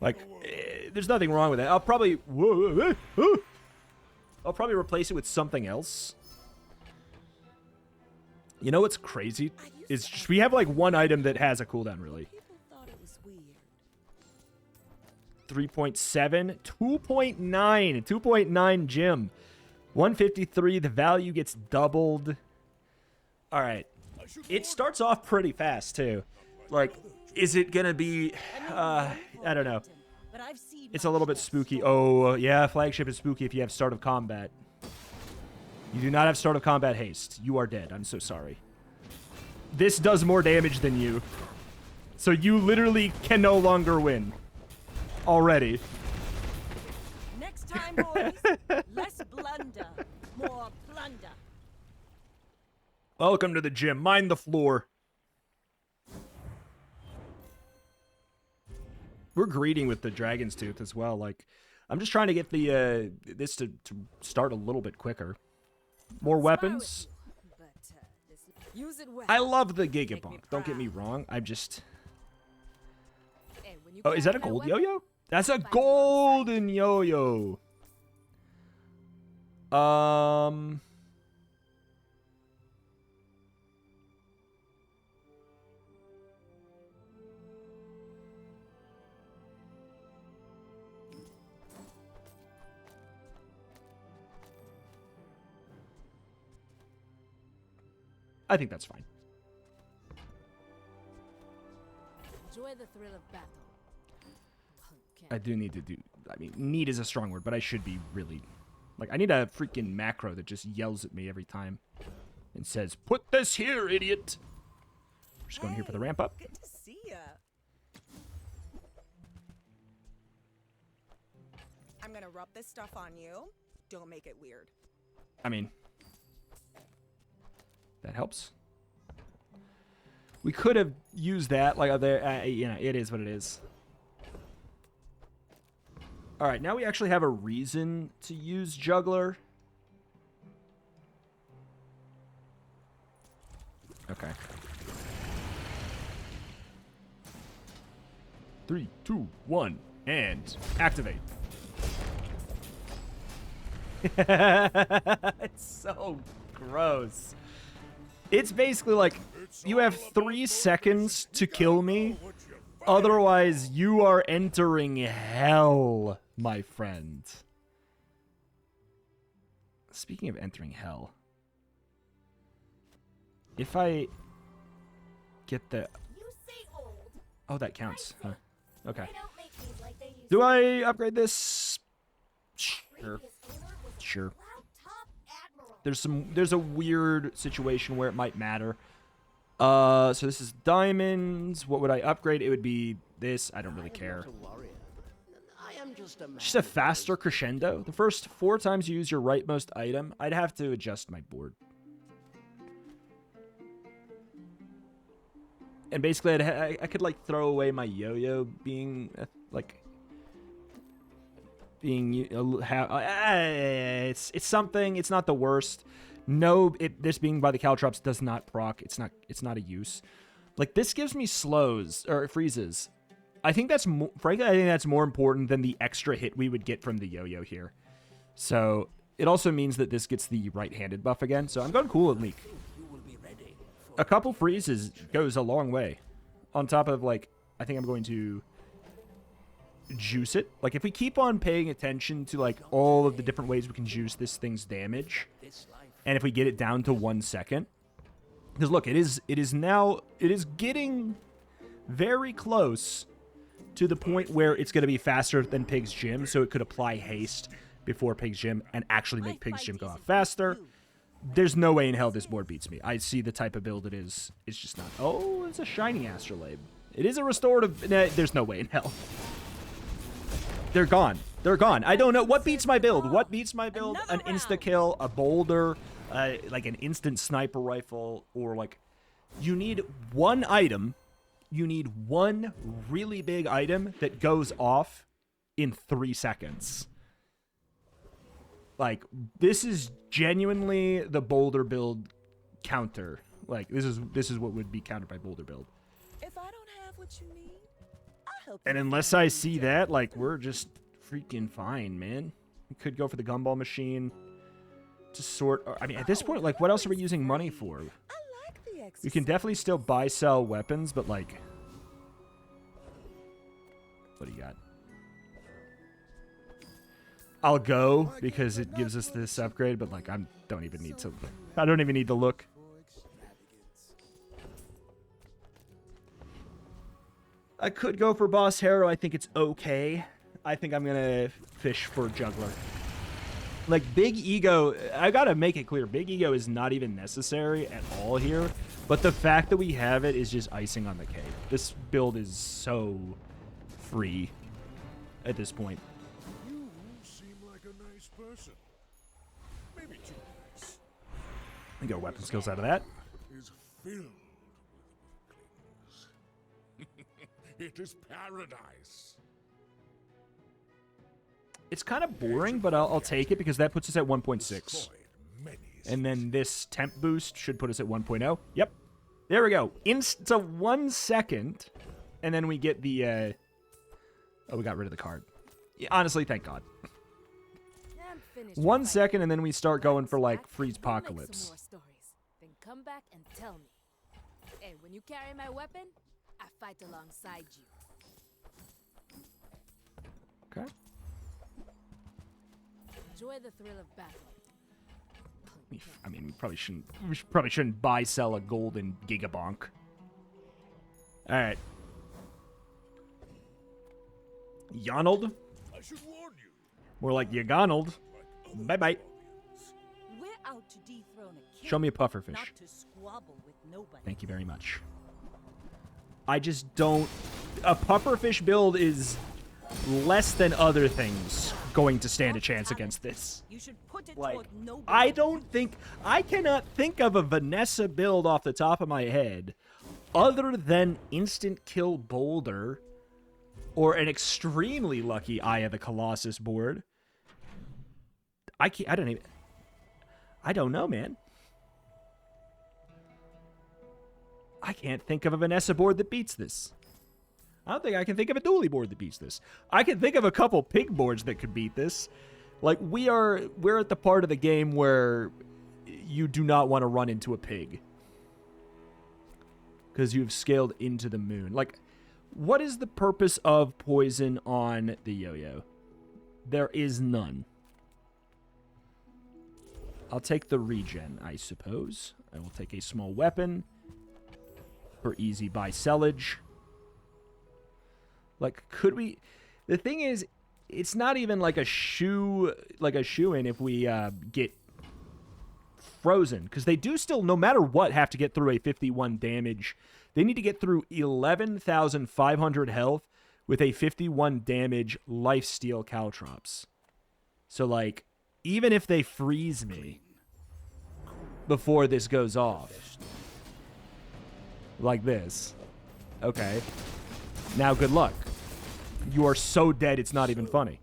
Like, there's nothing wrong with that. I'll probably replace it with something else. You know what's crazy? Is just we have like one item that has a cooldown, really. People thought it was weird. 3.7, 2.9, 2.9 gym. 153, the value gets doubled. All right. It starts off pretty fast, too. Like, is it going to be, I don't know. But I've seen It's a little bit spooky. Oh, yeah, flagship is spooky if you have start of combat. You do not have start of combat haste. You are dead. I'm so sorry. This does more damage than you. So you literally can no longer win. Already. Next time, boys, less blunder, more plunder. Welcome to the gym. Mind the floor. We're greeting with the Dragon's Tooth as well. Like, I'm just trying to get the this to start a little bit quicker. More weapons. Use it well. I love the Gigabonk. Don't get me wrong. I'm just... And when you Oh, is that a grab gold weapon, yo-yo? That's a golden yo-yo. I think that's fine. Enjoy the thrill of battle. I do need to do... I mean, need is a strong word, but I should be really... Like, I need a freaking macro that just yells at me every time and says, "Put this here, idiot!" We're just going here for the ramp up. Good to see ya. I'm gonna rub this stuff on you. Don't make it weird. I mean... That helps. We could have used that, like, you know, it is what it is. All right, now we actually have a reason to use Juggler. Okay. 3, 2, 1, and activate. It's so gross. It's basically like, you have 3 seconds to kill me. Otherwise, you are entering hell, my friend. Speaking of entering hell. If I get the... Oh, that counts. Huh. Okay. Do I upgrade this? Sure. Sure. There's a weird situation where it might matter. So this is diamonds. What would I upgrade? It would be this. I don't really care. Just a faster crescendo. The first 4 times you use your rightmost item. I'd have to adjust my board. And basically, I could like throw away my yo-yo being like being it's something. It's not the worst. No, this being by the caltrops does not proc. It's not a use. Like, this gives me slows or freezes. I think that's frankly, I think that's more important than the extra hit we would get from the yo-yo here. So it also means that this gets the right-handed buff again. So I'm going cool at leak. A couple freezes goes a long way. On top of, like, I think I'm going to juice it. Like, if we keep on paying attention to, like, all of the different ways we can juice this thing's damage, and if we get it down to 1 second, because look, it is getting very close to the point where it's going to be faster than Pig's Gym, so it could apply haste before Pig's Gym and actually make Pig's Gym go off faster. There's no way in hell this board beats me. I see the type of build it is. It's just not. Oh, it's a shiny Astrolabe. It is a restorative. Nah, there's no way in hell. They're gone. They're gone. I don't know. What beats my build? What beats my build? An insta-kill, a boulder, like an instant sniper rifle, or like... You need one item. You need one really big item that goes off in 3 seconds. Like, this is genuinely the boulder build counter. Like, this is what would be countered by boulder build. If I don't have what you need, I'll help And you unless I see that, like, we're just freaking fine, man. We could go for the gumball machine to sort... I mean, at this point, like, what else are we using money for? I like We can definitely still buy, sell weapons, but like... What do you got? I'll go because it gives us this upgrade, but like I don't even need to look. I could go for Boss Hero. I think it's okay. I think I'm gonna fish for Juggler. Like Big Ego, I gotta make it clear, Big Ego is not even necessary at all here, but the fact that we have it is just icing on the cake. This build is so free at this point. You seem like a nice person. Maybe too nice. We got weapon skills out of that. Is filled with it is paradise. It's kind of boring, but I'll take it because that puts us at 1.6. And then this temp boost should put us at 1.0. Yep. There we go. So 1 second, and then we get the... Oh, we got rid of the card. Yeah, honestly, thank God. 1 second, and then we start going for, like, Freeze Apocalypse. Then come back and tell me. Hey, when you carry my weapon, I fight alongside you. Okay. Enjoy the thrill of battle. I mean, we probably shouldn't buy, sell a golden Gigabonk. All right. Yonald. I should warn you. More like Yagonald. Bye-bye. We're out to dethrone a king, Show me a pufferfish. not to squabble with nobody. Thank you very much. I just don't... A pufferfish build is less than other things going to stand a chance against this. You should put it Like, toward nobody. I cannot think of a Vanessa build off the top of my head other than Instant Kill Boulder or an extremely lucky Eye of the Colossus board. I don't know, man. I can't think of a Vanessa board that beats this. I don't think I can think of a dually board that beats this. I can think of a couple pig boards that could beat this. Like, we're at the part of the game where you do not want to run into a pig. Because you've scaled into the moon. Like, what is the purpose of poison on the yo-yo? There is none. I'll take the regen, I suppose. I will take a small weapon for easy buy-sellage. Like, could we... The thing is, it's not even like a shoe-in if we get frozen. Because they do still, no matter what, have to get through a 51 damage. They need to get through 11,500 health with a 51 damage lifesteal Caltrops. So, like, even if they freeze me before this goes off, like this, okay, now good luck. You are so dead, it's not even funny.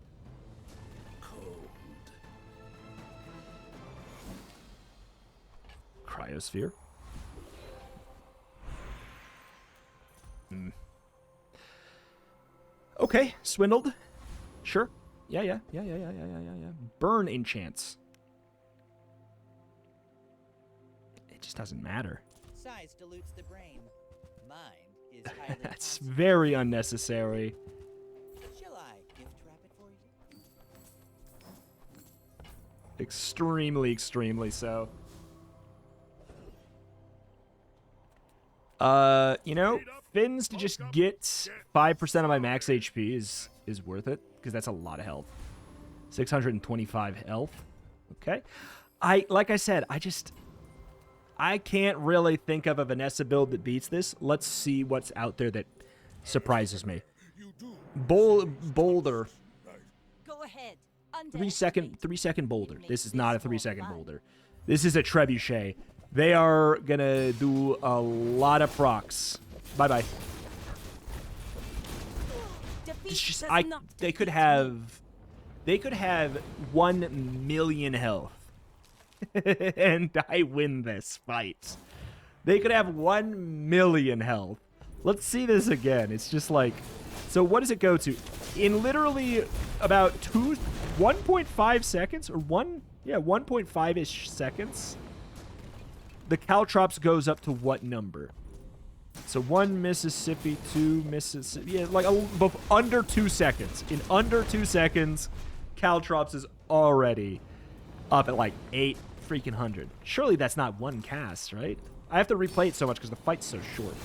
Cryosphere. Okay, swindled. Sure. Yeah. Burn enchants. It just doesn't matter. Size dilutes the brain. Mind is highly That's very unnecessary. Shall I gift wrap it for you? Extremely so. You know, Fins to just get 5% of my max HP is worth it, because that's a lot of health. 625 health. Okay. Like I said, I can't really think of a Vanessa build that beats this. Let's see what's out there that surprises me. Boulder. Go ahead. 3 second boulder. This is not a 3 second boulder. This is a trebuchet. They are gonna do a lot of procs. Bye-bye. It's just, they could have 1 million health. And I win this fight. They could have 1 million health. Let's see this again. It's just like, so what does it go to? In literally about 1.5 seconds or 1.5-ish seconds, the caltrops goes up to what number? So 1 Mississippi, 2 Mississippi. Yeah, like under 2 seconds. In under 2 seconds, caltrops is already up at like 8 freaking hundred. Surely that's not one cast, right? I have to replay it so much because the fight's so short.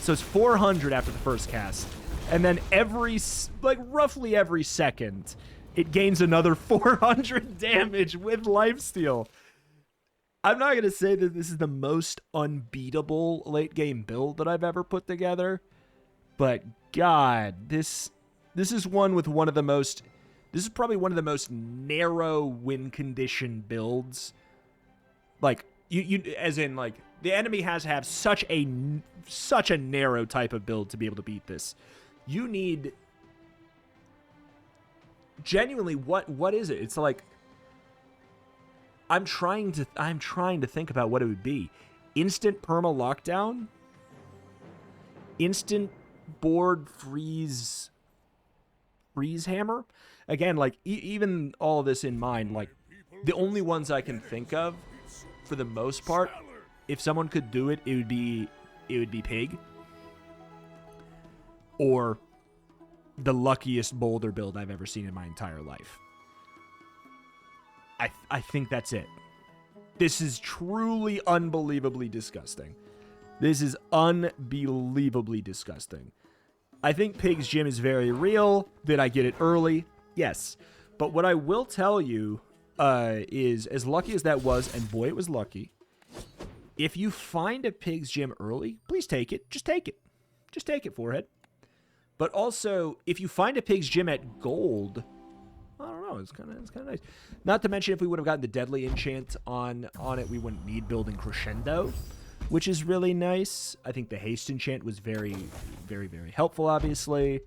So it's 400 after the first cast. And then roughly every second, it gains another 400 damage with lifesteal. I'm not going to say that this is the most unbeatable late game build that I've ever put together. But God, this is one with one of the most... This is probably one of the most narrow win condition builds. Like, as in, like, the enemy has to have such a narrow type of build to be able to beat this. You need... Genuinely, what is it? It's like... I'm trying to think about what it would be. Instant perma lockdown? Instant board freeze hammer? Again, like, even all of this in mind, like, the only ones I can think of, for the most part, if someone could do it, it would be Pig. Or the luckiest boulder build I've ever seen in my entire life. I think that's it. This is truly unbelievably disgusting. This is unbelievably disgusting. I think Pig's Gym is very real. Did I get it early? Yes. But what I will tell you is, as lucky as that was, and boy, it was lucky, if you find a Pig's Gym early, please take it. Just take it. Just take it, forehead. But also, if you find a Pig's Gym at gold... I don't know. It's kind of nice. Not to mention, if we would have gotten the Deadly Enchant on it, we wouldn't need building Crescendo, which is really nice. I think the Haste Enchant was very, very, very helpful, obviously.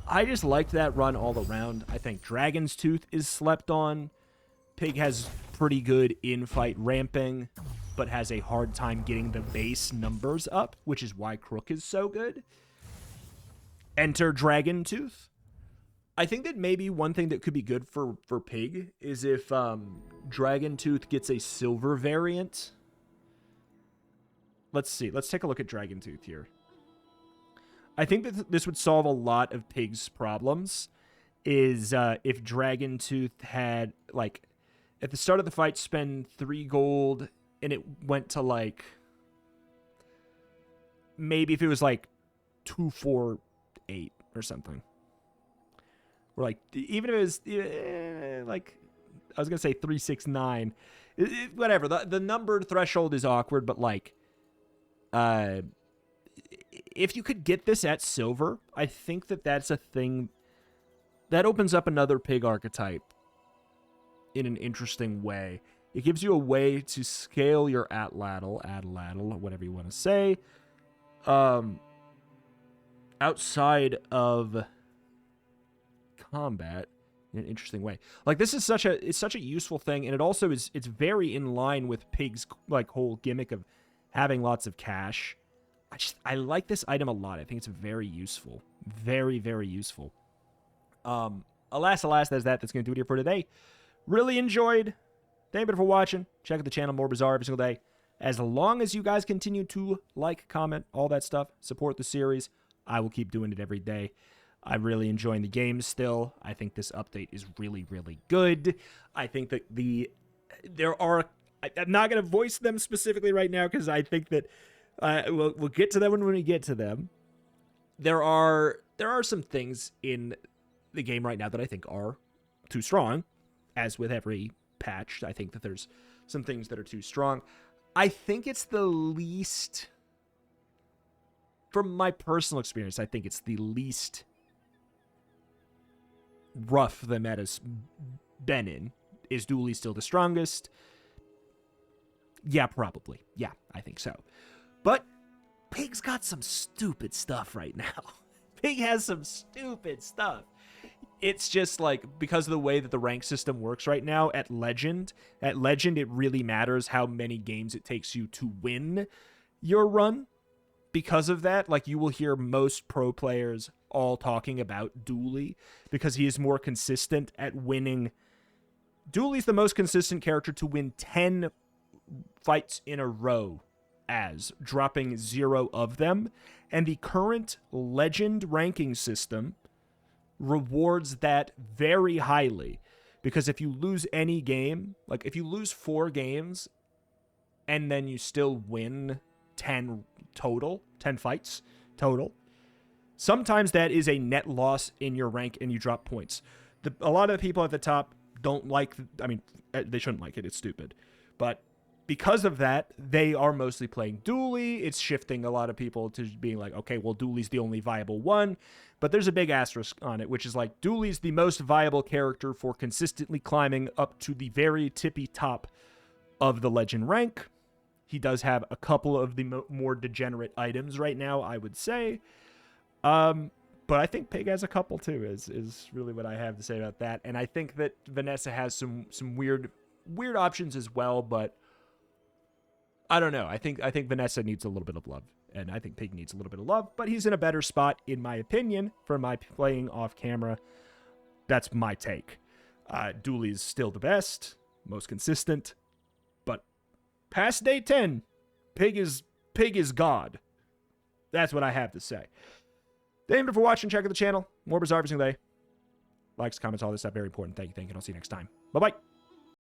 I just liked that run all around. I think Dragon's Tooth is slept on. Pig has pretty good in-fight ramping, but has a hard time getting the base numbers up, which is why Crook is so good. Enter Dragon Tooth. I think that maybe one thing that could be good for Pig is if Dragon Tooth gets a silver variant. Let's see. Let's take a look at Dragon Tooth here. I think that this would solve a lot of Pig's problems. Is if Dragon Tooth had, like, at the start of the fight, spend 3 gold, and it went to, like, maybe if it was, like, 248 or something. Or, like, even if it was, like, I was going to say 369. Whatever. The numbered threshold is awkward, but, like, if you could get this at silver, I think that that's a thing that opens up another Pig archetype in an interesting way. It gives you a way to scale your atlatl, whatever you want to say, outside of combat in an interesting way. Like, this is such a useful thing, and it's very in line with Pig's, like, whole gimmick of having lots of cash. I like this item a lot. I think it's very useful. Very, very useful. Alas, that's that's going to do it here for today. Really enjoyed. Thank you for watching. Check out the channel, more Bazaar every single day. As long as you guys continue to like, comment, all that stuff, support the series, I will keep doing it every day. I'm really enjoying the game still. I think this update is really, really good. I think that I'm not going to voice them specifically right now because I think that we'll get to them when we get to them. There are some things in the game right now that I think are too strong. As with every patch, I think that there's some things that are too strong. I think it's the least... From my personal experience, I think it's the least rough the meta's been in. Is Dooley still the strongest? Yeah, probably. Yeah, I think so. But Pig's got some stupid stuff right now. Pig has some stupid stuff. It's just like, because of the way that the rank system works right now at Legend, it really matters how many games it takes you to win your run. Because of that, like, you will hear most pro players all talking about Dooley because he is more consistent at winning. Dooley's the most consistent character to win 10 fights in a row as, dropping 0 of them. And the current legend ranking system rewards that very highly. Because if you lose any game, like if you lose 4 games and then you still win 10 fights total, sometimes that is a net loss in your rank and you drop points. A lot of the people at the top don't like, I mean, they shouldn't like it, it's stupid. But because of that, they are mostly playing Dooley. It's shifting a lot of people to being like, okay, well, Dooley's the only viable one. But there's a big asterisk on it, which is like, Dooley's the most viable character for consistently climbing up to the very tippy top of the legend rank. He does have a couple of the more degenerate items right now, I would say. But I think Pig has a couple too, is really what I have to say about that. And I think that Vanessa has some weird options as well, but I don't know. I think Vanessa needs a little bit of love, and I think Pig needs a little bit of love, but he's in a better spot, in my opinion, for my playing off camera. That's my take. Dooley's still the best, most consistent, but past day 10, Pig is God. That's what I have to say. Thank you for watching. Check out the channel. More Bazaar every single day. Likes, comments, all this stuff, very important. Thank you. And I'll see you next time. Bye-bye.